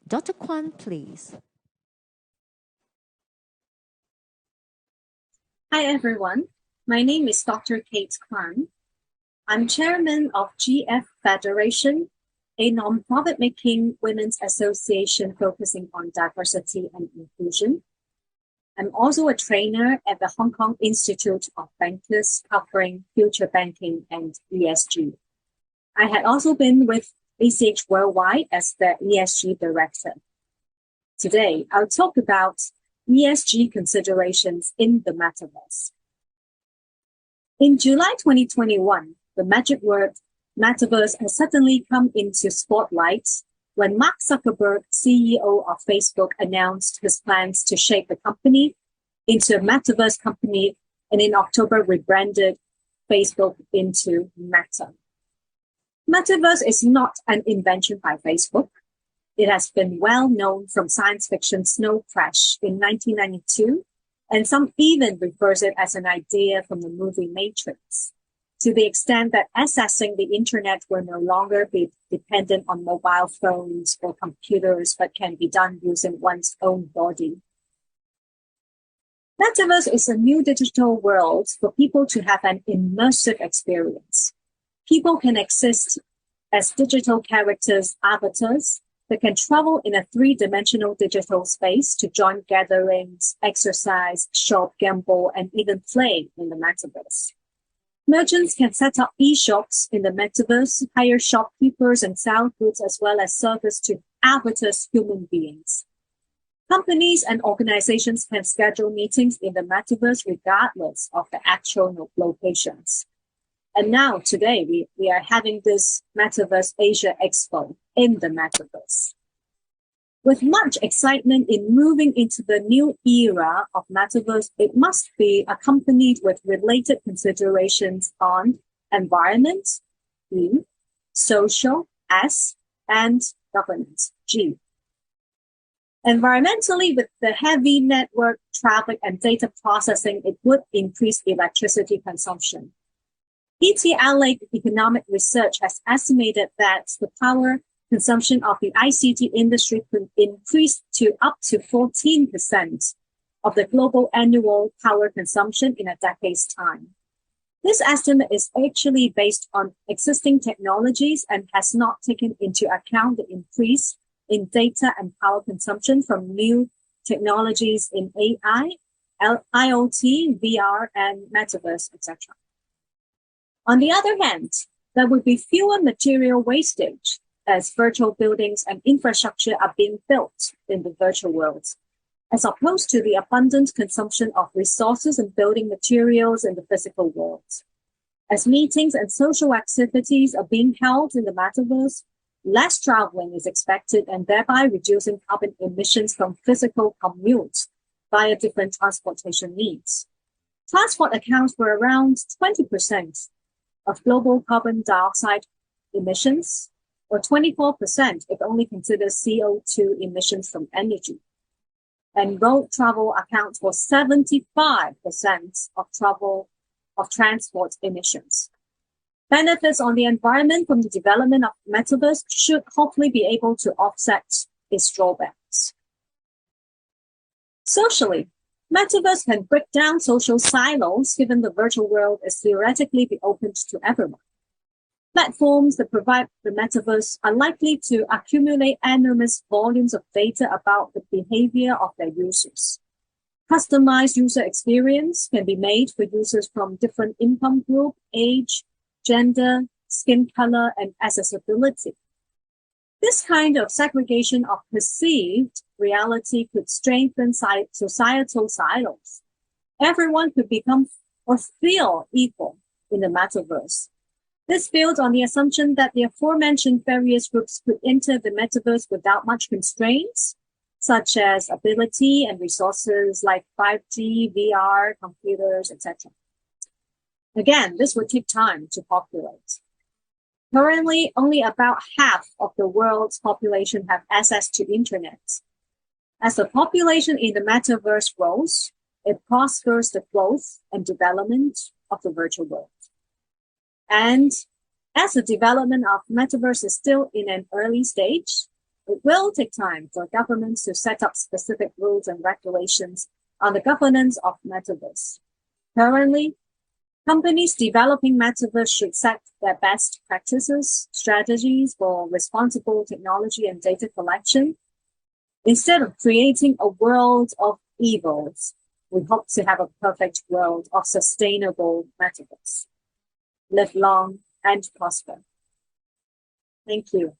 Dr. Kwan, please. Hi, everyone. My name is Dr. Kate Kwan. I'm chairman of GF Federation, a nonprofit-making women's association focusing on diversity and inclusion. I'm also a trainer at the Hong Kong Institute of Bankers covering future banking and ESG. I had also been with ACH Worldwide as the ESG director. Today, I'll talk about ESG considerations in the Metaverse. In July 2021, the magic word Metaverse has suddenly come into spotlight when Mark Zuckerberg, CEO of Facebook, announced his plans to shape the company into a Metaverse company and in October rebranded Facebook into Meta. Metaverse is not an invention by Facebook. It has been well known from science fiction Snow Crash in 1992, and some even refers it as an idea from the movie Matrix, to the extent that accessing the internet will no longer be dependent on mobile phones or computers, but can be done using one's own body. Metaverse is a new digital world for people to have an immersive experience. People can exist as digital characters, avatars, that can travel in a three-dimensional digital space to join gatherings, exercise, shop, gamble, and even play in the Metaverse. Merchants can set up e-shops in the Metaverse, hire shopkeepers and sell goods as well as service to avatars human beings. Companies and organizations can schedule meetings in the Metaverse regardless of the actual locations. And now, today, we are having this Metaverse Asia Expo in the Metaverse. With much excitement in moving into the new era of Metaverse, it must be accompanied with related considerations on environment, E, social, S, and governance, G. Environmentally, with the heavy network traffic and data processing, it would increase electricity consumption. ETLA Economic Research has estimated that the power consumption of the ICT industry could increase to up to 14% of the global annual power consumption in a decade's time. This estimate is actually based on existing technologies and has not taken into account the increase in data and power consumption from new technologies in AI, IoT, VR, and Metaverse, etc. On the other hand, there would be fewer material wastage as virtual buildings and infrastructure are being built in the virtual world, as opposed to the abundant consumption of resources and building materials in the physical world. As meetings and social activities are being held in the Metaverse, less traveling is expected and thereby reducing carbon emissions from physical commutes via different transportation needs. Transport accounts for around 20% of global carbon dioxide emissions, or 24% if only consider CO2 emissions from energy. And road travel accounts for 75% of transport emissions. Benefits on the environment from the development of Metaverse should hopefully be able to offset its drawbacks. Socially, Metaverse can break down social silos given the virtual world is theoretically be open to everyone. Platforms that provide the Metaverse are likely to accumulate enormous volumes of data about the behavior of their users. Customized user experience can be made for users from different income group, age, gender, skin color, and accessibility. This kind of segregation of perceived reality could strengthen societal silos. Everyone could become or feel equal in the Metaverse. This builds on the assumption that the aforementioned various groups could enter the Metaverse without much constraints, such as ability and resources like 5G, VR, computers, etc. Again, this would take time to populate. Currently, only about half of the world's population have access to internet. As the population in the Metaverse grows, it prospers the growth and development of the virtual world. And as the development of Metaverse is still in an early stage, it will take time for governments to set up specific rules and regulations on the governance of Metaverse. Currently, companies developing Metaverse should set their best practices, strategies for responsible technology and data collection. Instead of creating a world of evils, we hope to have a perfect world of sustainable Metaverse. Live long and prosper. Thank you.